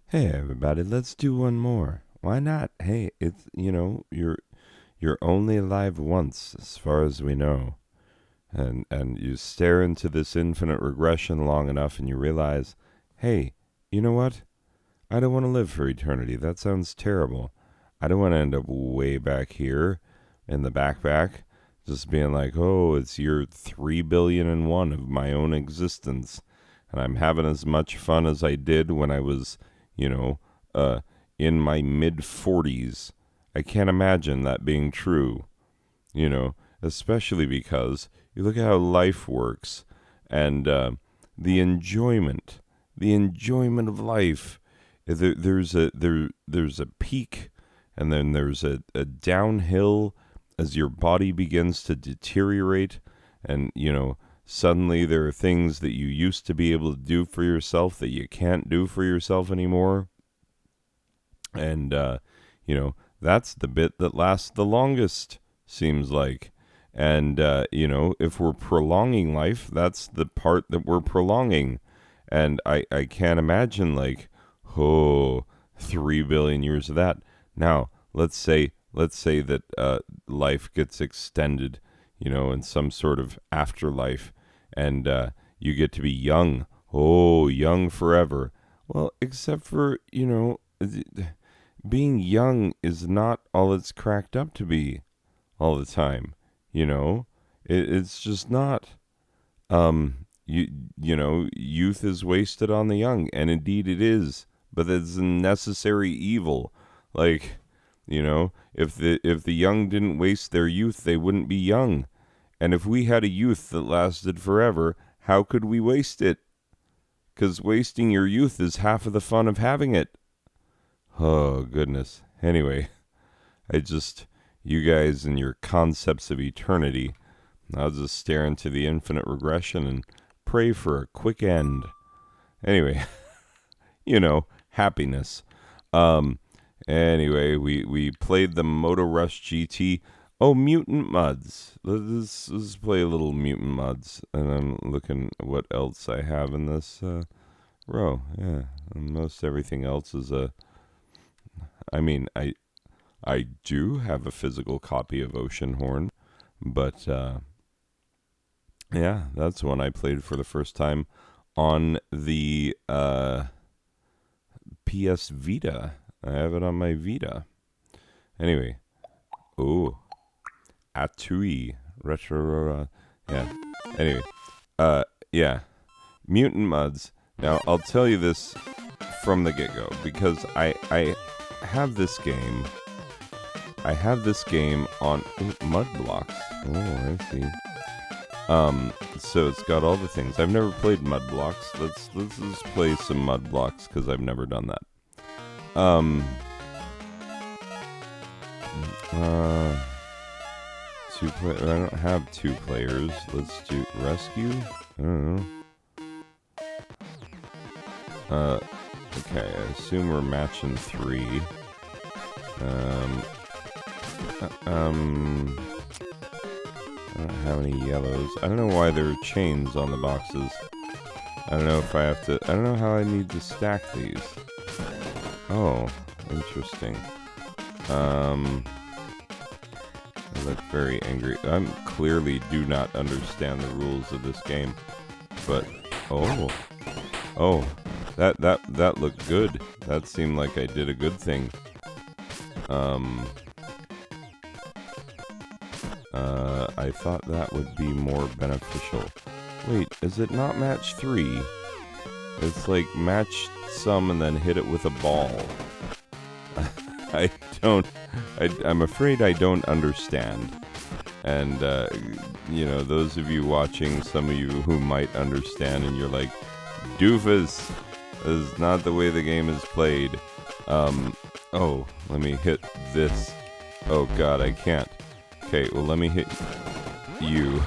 Hey everybody, let's do one more. Why not? Hey, you're only alive once as far as we know. And you stare into this infinite regression long enough and you realize, "Hey, you know what? I don't want to live for eternity. That sounds terrible. I don't want to end up way back here in the backpack just being like, "Oh, it's year 3 billion and one of my own existence." And I'm having as much fun as I did when I was, you know, uh, in my mid 40s. I can't imagine that being true, especially because you look at how life works and the enjoyment, the enjoyment of life. There's a peak, and then there's a downhill as your body begins to deteriorate, and suddenly there are things that you used to be able to do for yourself that you can't do for yourself anymore. And that's the bit that lasts the longest, seems like. And if we're prolonging life, that's the part that we're prolonging. And I can't imagine, like, oh, 3 billion years of that. Now let's say that life gets extended, in some sort of afterlife, and you get to be young. Oh, young forever. Well, except for, being young is not all it's cracked up to be all the time. It's just not. Youth is wasted on the young, and indeed it is. But it's a necessary evil. Like, if the young didn't waste their youth, they wouldn't be young. And if we had a youth that lasted forever, how could we waste it? Because wasting your youth is half of the fun of having it. Oh, goodness. Anyway, you guys and your concepts of eternity, I'll just stare into the infinite regression and pray for a quick end. Anyway, happiness. Anyway, we played the Moto Rush GT. Oh, Mutant Muds. Let's play a little Mutant Muds. And I'm looking at what else I have in this row. Yeah, and most everything else is I mean, I do have a physical copy of Oceanhorn, but yeah, that's one I played for the first time on the PS Vita. I have it on my Vita. Anyway, oh, Atui Retro. Yeah. Anyway, yeah, Mutant Muds. Now I'll tell you this from the get go because I have this game. I have this game on Mud Blocks. Oh, I see. So it's got all the things. I've never played Mud Blocks. Let's just play some Mud Blocks because I've never done that. I don't have two players. Let's do rescue. I don't know. Okay. I assume we're matching 3. I don't have any yellows. I don't know why there are chains on the boxes. I don't know if I have to. I don't know how I need to stack these. Oh, interesting. I look very angry. I clearly do not understand the rules of this game. But oh, that looked good. That seemed like I did a good thing. I thought that would be more beneficial. Wait, is it not match 3? It's like match some and then hit it with a ball. I'm afraid I don't understand. And, those of you watching, some of you who might understand, and you're like, doofus, this is not the way the game is played. Let me hit this. Oh god, I can't. Okay, well let me hit you.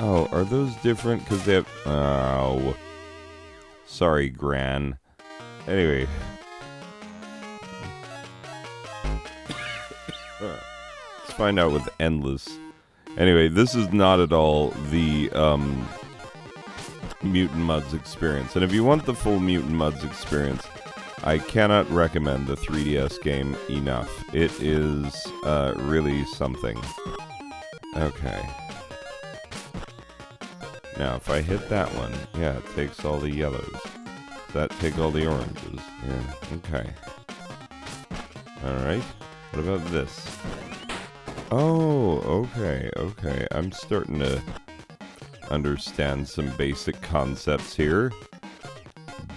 Oh, are those different? Because they have... Oh. Sorry, Gran. Anyway. Let's find out with Endless. Anyway, this is not at all the Mutant Mudds experience. And if you want the full Mutant Mudds experience, I cannot recommend the 3DS game enough. It is really something. Okay. Now, if I hit that one, yeah, it takes all the yellows. Does that take all the oranges? Yeah, okay. Alright. What about this? Oh, okay. I'm starting to understand some basic concepts here.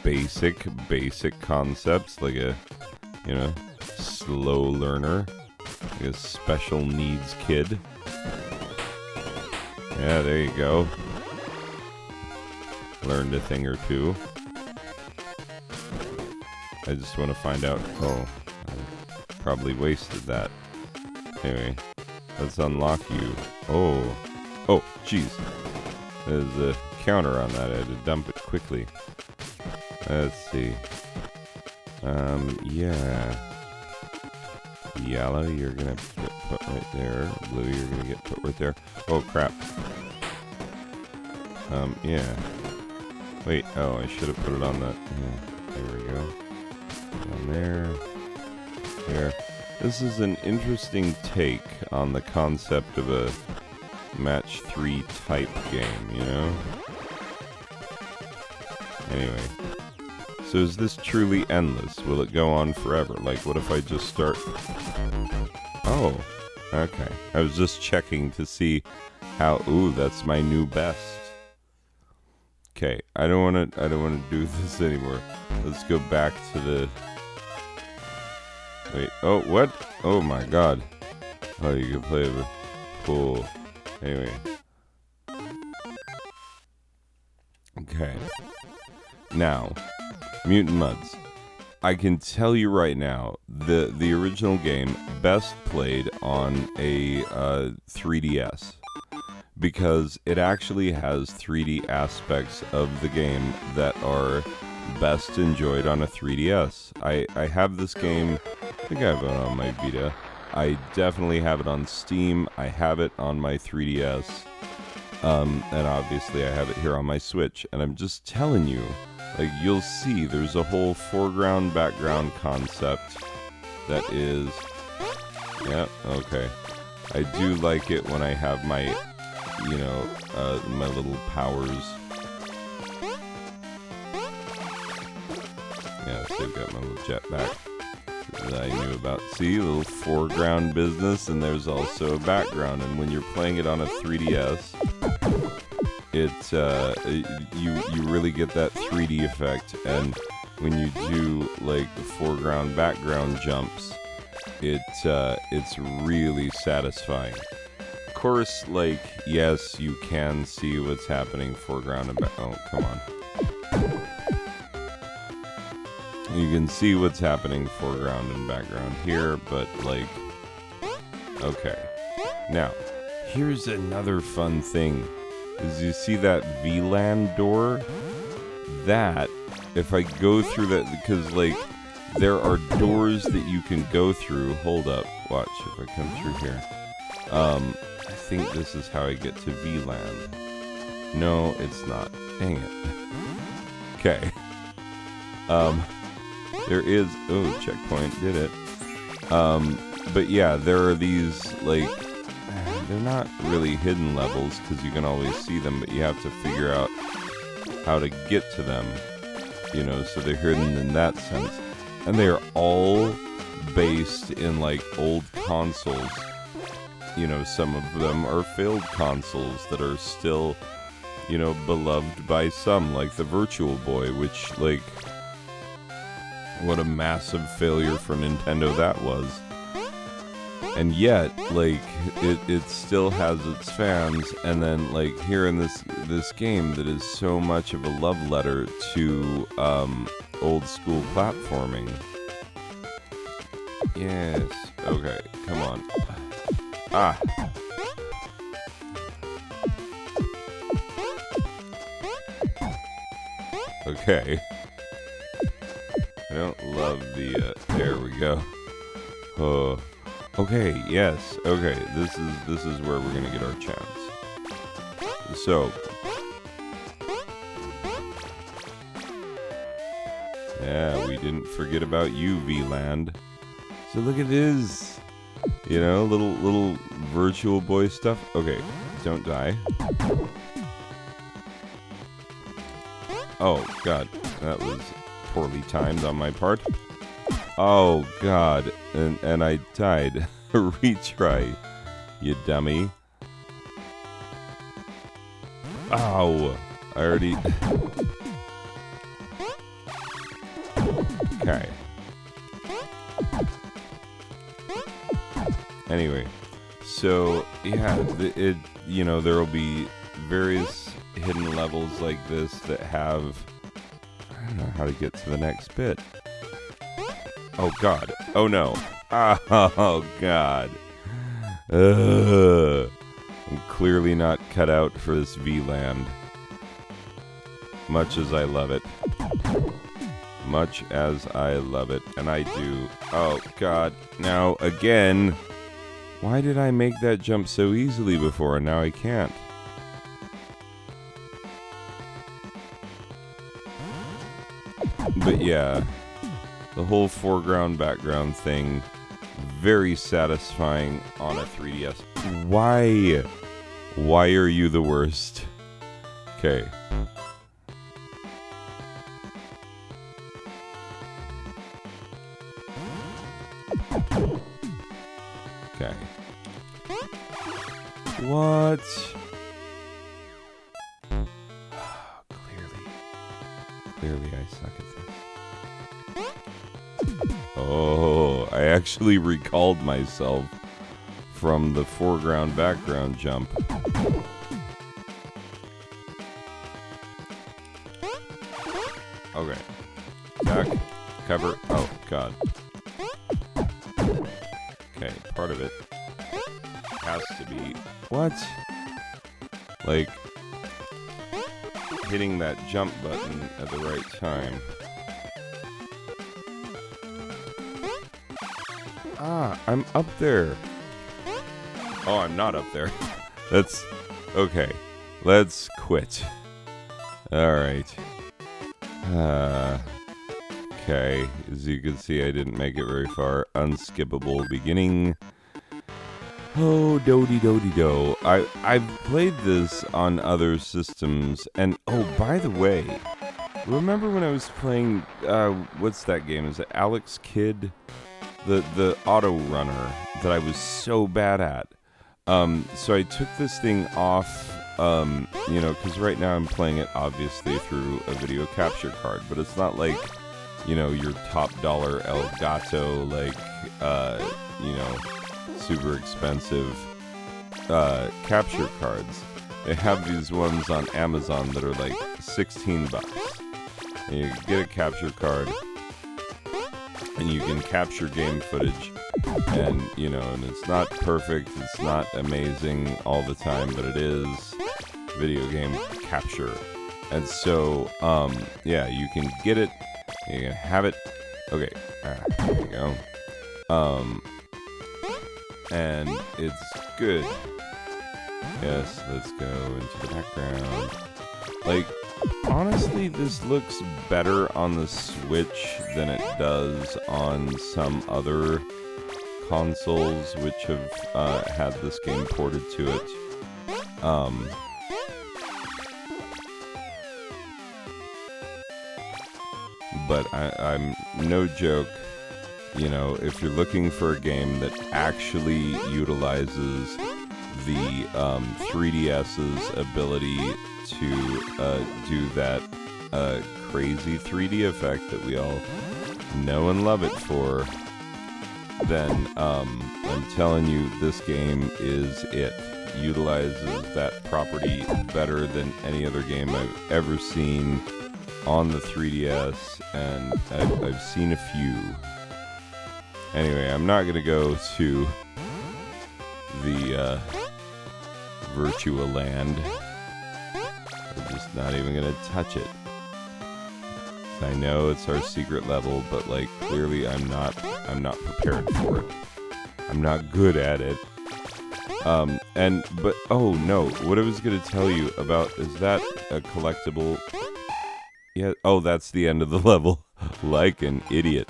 Basic concepts, like a, slow learner, like a special needs kid. Yeah, there you go. Learned a thing or two. I just want to find out. Oh, I probably wasted that. Anyway, let's unlock you. Oh, jeez. There's a counter on that. I had to dump it quickly. Let's see. Yeah. Yellow, you're gonna get put right there. Blue, you're gonna get put right there. Oh, crap. Yeah. Wait, I should have put it on that. Yeah, there we go. On there. There. This is an interesting take on the concept of a match 3 type game, Anyway. So is this truly endless? Will it go on forever? Like, what if I just start... Oh, okay. I was just checking to see how... Ooh, that's my new best. Okay, I don't want to do this anymore. Let's go back to the... Wait, oh, what? Oh my god. Oh, you can play the pool. Anyway. Okay. Now, Mutant Mudds. I can tell you right now, the original game best played on a 3DS. Because it actually has 3D aspects of the game that are best enjoyed on a 3DS. I have this game, I think I have it on my Vita. I definitely have it on Steam. I have it on my 3DS. And obviously I have it here on my Switch. And I'm just telling you, like, you'll see there's a whole foreground, background concept that is... Yeah, okay. I do like it when I have my... my little powers. Yeah, so I've got my little jetpack that I knew about. See, a little foreground business, and there's also a background. And when you're playing it on a 3DS, you really get that 3D effect. And when you do like the foreground, background jumps, it's really satisfying. Of course, like, yes, you can see what's happening foreground and back. Oh, come on. You can see what's happening foreground and background here, but, like, okay. Now, here's another fun thing. Is you see that VLAN door? That, if I go through that, because, like, there are doors that you can go through. Hold up. Watch if I come through here. I think this is how I get to VLAN. No, it's not. Dang it. Okay. There is... Oh, checkpoint. Did it. But yeah, there are these, like... They're not really hidden levels, because you can always see them, but you have to figure out how to get to them. So they're hidden in that sense. And they are all based in, like, old consoles. Some of them are failed consoles that are still, beloved by some, like the Virtual Boy, which, like, what a massive failure for Nintendo that was. And yet, like, it still has its fans, and then, like, here in this game that is so much of a love letter to, old school platforming. Yes. Okay, come on. Ah. Okay. I don't love the, there we go. Oh. Okay, yes. Okay, this is where we're gonna get our chance. So, Yeah, we didn't forget about you, V-Land. So look at this. You know, little virtual boy stuff. Okay, don't die. Oh, God. That was poorly timed on my part. Oh, God. And I died. Retry, you dummy. Ow. I already... Okay. Anyway, so yeah, you know, there will be various hidden levels like this that have, I don't know how to get to the next bit. Oh God! Oh no! Oh God! I'm clearly not cut out for this V-Land. Much as I love it. Much as I love it, and I do. Oh God! Now again. Why did I make that jump so easily before and now I can't? But yeah, the whole foreground background thing, very satisfying on a 3DS. Why? Why are you the worst? Okay. Okay. What? Clearly I suck at this. Oh, I actually recalled myself from the foreground background jump. Okay. Back. Cover. Oh, God. Okay, part of it has to be... What? Like, hitting that jump button at the right time. Ah, I'm up there. Oh, I'm not up there. That's... Okay. Let's quit. Alright. Okay. As you can see, I didn't make it very far. Unskippable beginning. Oh, do-de-do-de-do. I've played this on other systems, and oh, by the way, remember when I was playing, what's that game? Is it Alex Kidd? The auto runner that I was so bad at. So I took this thing off, you know, because right now I'm playing it obviously through a video capture card, but it's not like, you know, your top dollar Elgato, like, you know, super expensive capture cards. They have these ones on Amazon that are like $16. And you get a capture card and you can capture game footage, and you know, and it's not perfect, it's not amazing all the time, but it is video game capture. And so yeah, you can get it, you can have it. Okay, there you go. And it's good. Yes, let's go into the background. Like, honestly, this looks better on the Switch than it does on some other consoles which have had this game ported to it. But I'm no joke. You know, if you're looking for a game that actually utilizes the 3DS's ability to do that crazy 3D effect that we all know and love it for, then I'm telling you, this game is it. Utilizes that property better than any other game I've ever seen on the 3DS, and I've seen a few. Anyway, I'm not going to go to the Virtua Land. I'm just not even going to touch it. I know it's our secret level, but like clearly I'm not prepared for it. I'm not good at it. But oh no, what I was going to tell you about, is that a collectible? Yeah, oh, that's the end of the level. like an idiot.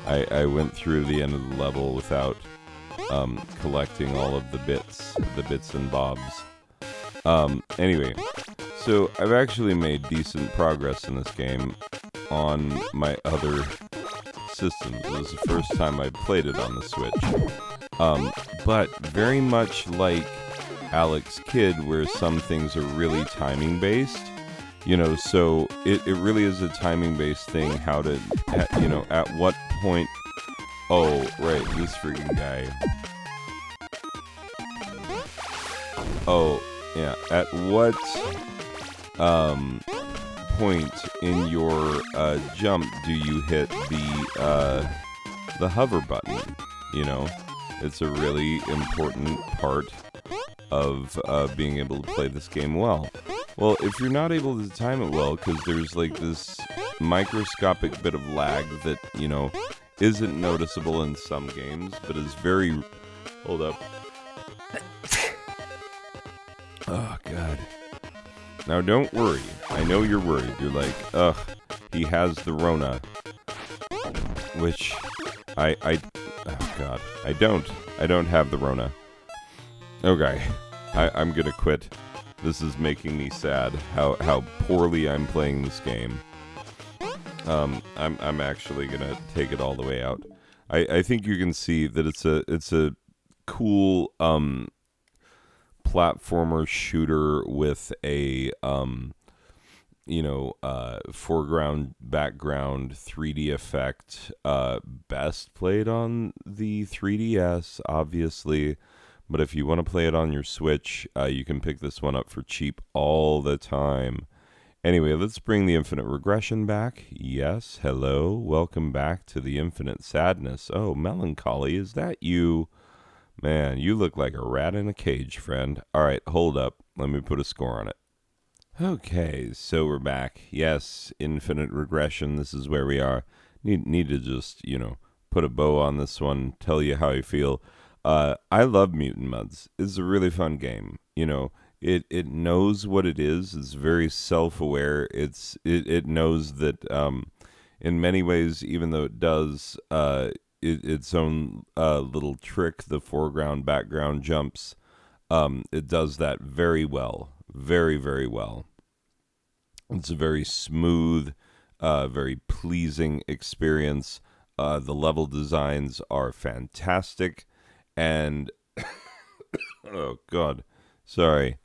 I went through the end of the level without collecting all of the bits and bobs. Anyway, so I've actually made decent progress in this game on my other systems. It was the first time I played it on the Switch. But very much like Alex Kidd, where some things are really timing based, so it really is a timing based thing. How to, at what point. Oh, right, this freaking guy. Oh, yeah. At what point in your jump do you hit the hover button? It's a really important part of being able to play this game well. Well, if you're not able to time it well, because there's like this microscopic bit of lag that, isn't noticeable in some games, but is very... Hold up. Oh, God. Now, don't worry. I know you're worried. You're like, ugh, he has the Rona. Which, oh, God. I don't have the Rona. Okay. I'm gonna quit. This is making me sad, how poorly I'm playing this game. I'm actually gonna take it all the way out. I think you can see that it's a cool platformer shooter with a foreground background 3D effect. Best played on the 3DS, obviously. But if you want to play it on your Switch, you can pick this one up for cheap all the time. Anyway, let's bring the infinite regression back. Yes, hello. Welcome back to the infinite sadness. Oh, melancholy, is that you? Man, you look like a rat in a cage, friend. All right, hold up. Let me put a score on it. Okay, so we're back. Yes, infinite regression. This is where we are. Need to just, put a bow on this one, tell you how I feel. I love Mutant Muds. It's a really fun game. It knows what it is. It's very self-aware. It knows that in many ways, even though it does its own little trick, the foreground background jumps, it does that very well, very, very well. It's a very smooth, very pleasing experience. The level designs are fantastic. And, oh, God, sorry.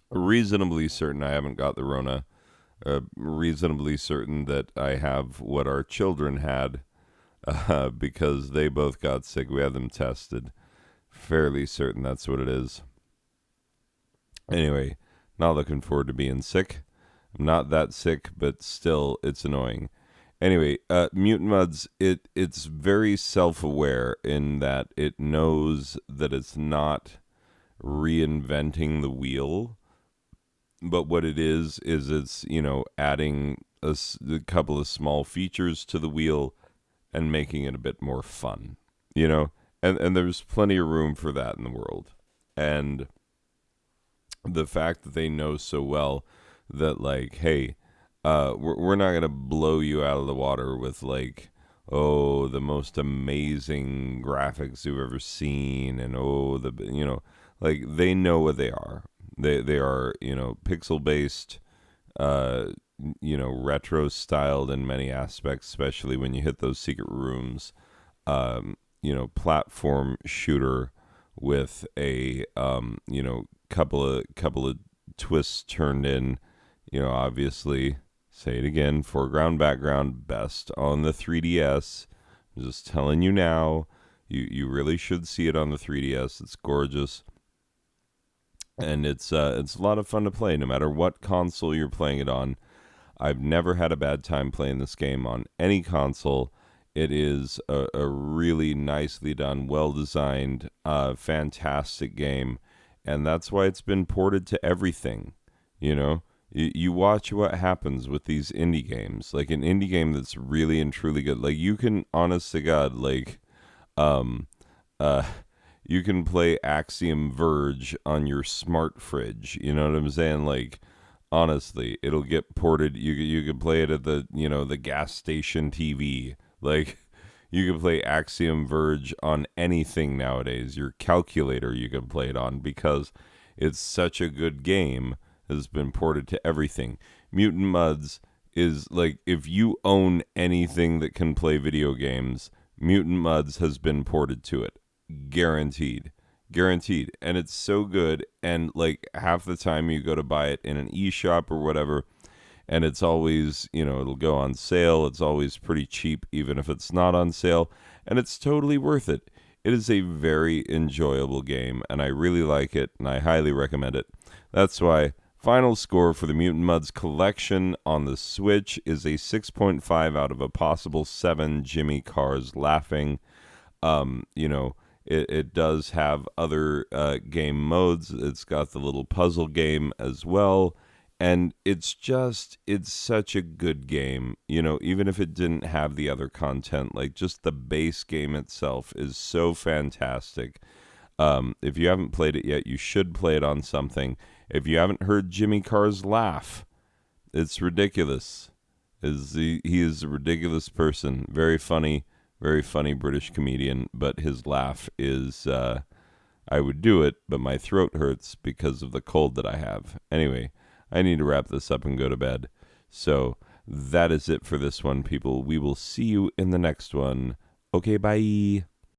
Reasonably certain I haven't got the Rona. Reasonably certain that I have what our children had, because they both got sick. We had them tested. Fairly certain that's what it is. Anyway, not looking forward to being sick. I'm not that sick, but still, it's annoying. Anyway, Mutant Muds, it's very self-aware in that it knows that it's not reinventing the wheel, but what it is it's, adding a couple of small features to the wheel and making it a bit more fun, and there's plenty of room for that in the world. And the fact that they know so well that, like, hey, we're not going to blow you out of the water with, like, oh, the most amazing graphics you've ever seen, and oh, like, they know what they are. They are, pixel based, retro styled in many aspects, especially when you hit those secret rooms. Platform shooter with a couple of twists turned in. Obviously, say it again, foreground background best on the 3DS. I'm just telling you now. You really should see it on the 3DS. It's gorgeous. And it's a lot of fun to play, no matter what console you're playing it on. I've never had a bad time playing this game on any console. It is a really nicely done, well-designed, fantastic game. And that's why it's been ported to everything. You watch what happens with these indie games. Like, an indie game that's really and truly good. Like, you can, honest to God, like, you can play Axiom Verge on your smart fridge. You know what I'm saying? Like, Honestly, it'll get ported. You can play it at the gas station TV. Like you can play Axiom Verge on anything nowadays. Your calculator you can play it on because it's such a good game. Has been ported to everything. Mutant Muds is like if you own anything that can play video games, Mutant Muds has been ported to it. Guaranteed. And it's so good. And like half the time you go to buy it in an e-shop or whatever, and it's always, it'll go on sale. It's always pretty cheap, even if it's not on sale. And it's totally worth it. It is a very enjoyable game, and I really like it, and I highly recommend it. That's why final score for the Mutant Muds collection on the Switch is a 6.5 out of a possible 7 Jimmy Cars laughing. It does have other game modes. It's got the little puzzle game as well. And it's such a good game. Even if it didn't have the other content, like just the base game itself is so fantastic. If you haven't played it yet, you should play it on something. If you haven't heard Jimmy Carr's laugh, it's ridiculous. He is a ridiculous person. Very funny British comedian, but his laugh is I would do it, but my throat hurts because of the cold that I have. Anyway, I need to wrap this up and go to bed. So that is it for this one, people. We will see you in the next one. Okay, bye.